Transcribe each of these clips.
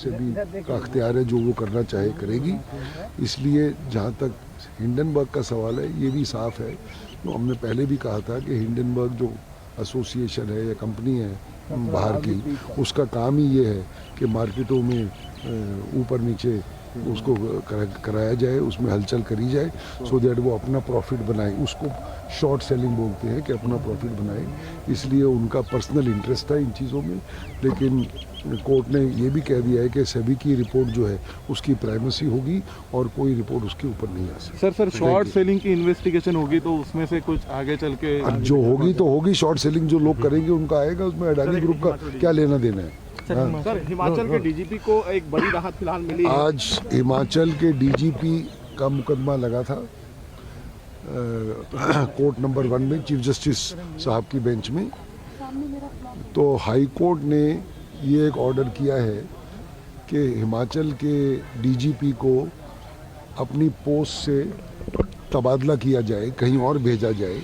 सेबी का अख्तियार है, जो वो करना चाहे करेगी। इसलिए जहाँ तक हिंडनबर्ग का सवाल है, ये भी साफ है। तो हमने पहले भी कहा था कि हिंडनबर्ग जो एसोसिएशन है या कंपनी है बाहर की, उसका काम ही ये है कि मार्केटों में ऊपर नीचे उसको कराया जाए, उसमें हलचल करी जाए, सो दैट वो अपना प्रॉफिट बनाए। उसको शॉर्ट सेलिंग बोलते हैं कि अपना प्रॉफिट बनाए। इसलिए उनका पर्सनल इंटरेस्ट था इन चीज़ों में। लेकिन कोर्ट ने ये भी कह दिया है कि सेबी की रिपोर्ट जो है उसकी प्राइमेसी होगी और कोई रिपोर्ट उसके ऊपर नहीं आ सकती। सर शॉर्ट सेलिंग की इन्वेस्टिगेशन होगी तो उसमें से कुछ आगे चल के अब जो होगी तो होगी। शॉर्ट सेलिंग जो लोग करेंगे उनका आएगा, उसमें अडानी ग्रुप का क्या लेना देना है। सर हिमाचल के डीजीपी को एक बड़ी राहत फिलहाल मिली। आज हिमाचल के डीजीपी का मुकदमा लगा था कोर्ट नंबर 1 में, चीफ जस्टिस साहब की बेंच में। तो हाई कोर्ट ने ये एक ऑर्डर किया है कि हिमाचल के डीजीपी को अपनी पोस्ट से तबादला किया जाए, कहीं और भेजा जाए,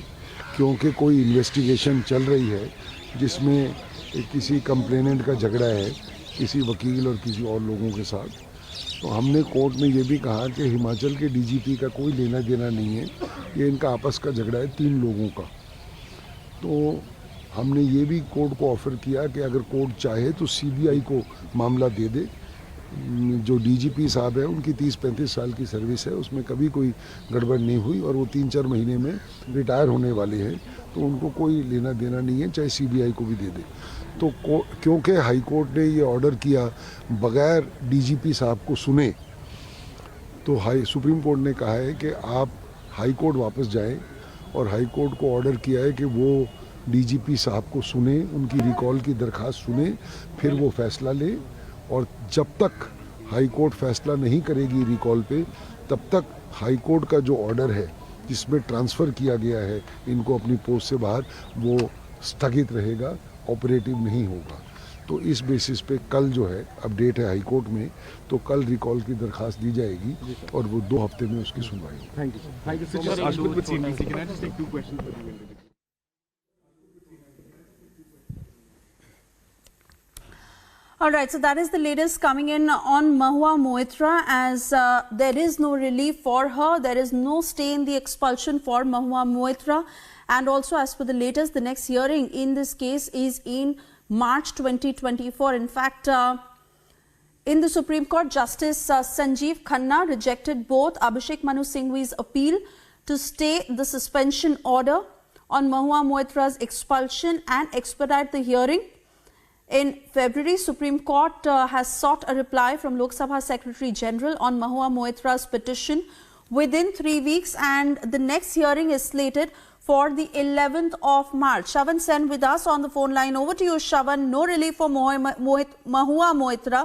क्योंकि कोई इन्वेस्टिगेशन चल रही है जिसमें किसी कंप्लेनेंट का झगड़ा है किसी वकील और किसी और लोगों के साथ। तो हमने कोर्ट में ये भी कहा कि हिमाचल के डीजीपी का कोई लेना देना नहीं है, ये इनका आपस का झगड़ा है 3 लोगों का। तो हमने ये भी कोर्ट को ऑफर किया कि अगर कोर्ट चाहे तो सीबीआई को मामला दे दे। जो डीजीपी साहब है उनकी 30-35 साल की सर्विस है, उसमें कभी कोई गड़बड़ नहीं हुई और वो 3-4 महीने में रिटायर होने वाले हैं, तो उनको कोई लेना देना नहीं है, चाहे सीबीआई को भी दे दे। तो क्योंकि हाई कोर्ट ने ये ऑर्डर किया बगैर डीजीपी साहब को सुने, तो सुप्रीम कोर्ट ने कहा है कि आप हाई कोर्ट वापस जाएं और हाई कोर्ट को ऑर्डर किया है कि वो डीजीपी साहब को सुने, उनकी रिकॉल की दरख्वास्त सुने, फिर वो फैसला ले। और जब तक हाई कोर्ट फैसला नहीं करेगी रिकॉल पे, तब तक हाई कोर्ट का जो ऑर्डर है जिसमें ट्रांसफ़र किया गया है इनको अपनी पोस्ट से बाहर, वो स्थगित रहेगा, ऑपरेटिव नहीं होगा। तो इस बेसिस पे कल जो है अपडेट है हाई कोर्ट में, तो कल रिकॉल की दरखास्त दी जाएगी और वो 2 हफ्ते में उसकी सुनवाई होगी। Thank you so much. All right, so that is the latest coming in on Mahua Moitra, as there is no relief for her. There is no stay in the expulsion for Mahua Moitra. And also, as per the latest, the next hearing in this case is in March 2024. In fact, in the Supreme Court, Justice Sanjeev Khanna rejected both Abhishek Manu Singhvi's appeal to stay the suspension order on Mahua Moitra's expulsion and expedite the hearing. In February, Supreme Court has sought a reply from Lok Sabha Secretary General on Mahua Moitra's petition within 3 weeks, and the next hearing is slated for the 11th of March. Shavan Sen with us on the phone line. Over to you, Shavan. No relief for Mahua Moitra.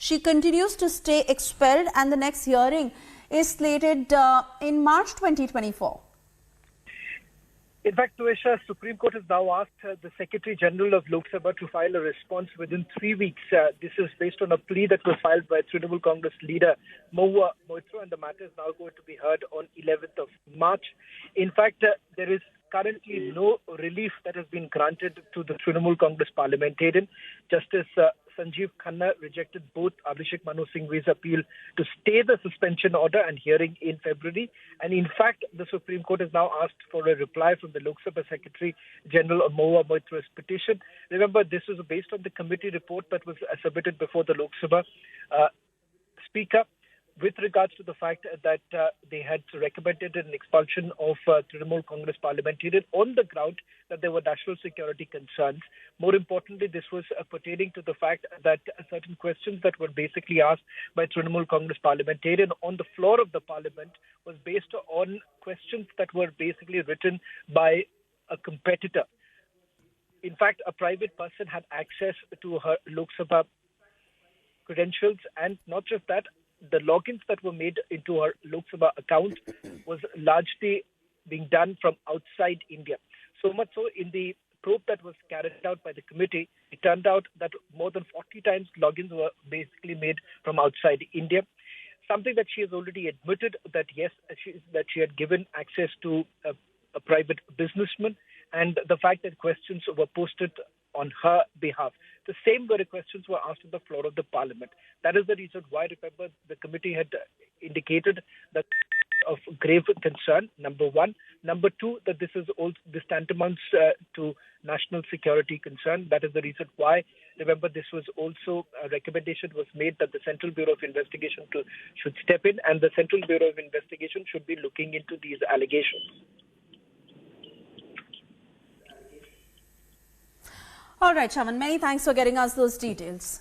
She continues to stay expelled, and the next hearing is slated in March 2024. In fact, Tuesha, Supreme Court has now asked the Secretary General of Lok Sabha to file a response within 3 weeks. This is based on a plea that was filed by Trinamool Congress leader Mahua Moitra, and the matter is now going to be heard on 11th of March. In fact, there is currently no relief that has been granted to the Trinamool Congress parliamentarian. Justice Sanjeev Khanna rejected both Abhishek Manu Singhvi's appeal to stay the suspension order and hearing in February. And in fact, the Supreme Court has now asked for a reply from the Lok Sabha Secretary General of Mahua Moitra's petition. Remember, this was based on the committee report that was submitted before the Lok Sabha Speaker, with regards to the fact that they had recommended an expulsion of Trinamool Congress parliamentarian on the ground that there were national security concerns. More importantly, this was pertaining to the fact that certain questions that were basically asked by Trinamool Congress parliamentarian on the floor of the parliament was based on questions that were basically written by a competitor. In fact, a private person had access to her Lok Sabha credentials, and not just that, the logins that were made into her Lok Sabha account was largely being done from outside India. So much so, in the probe that was carried out by the committee, it turned out that more than 40 times logins were basically made from outside India. Something that she has already admitted that yes, she had given access to a private businessman, and the fact that questions were posted on her behalf. The same questions were asked on the floor of the parliament. That is the reason why, remember, the committee had indicated that of grave concern, number one. Number two, that this tantamounts to national security concern. That is the reason why, remember, this was also a recommendation was made that the Central Bureau of Investigation should step in, and the Central Bureau of Investigation should be looking into these allegations. All right, Shaman, many thanks for getting us those details.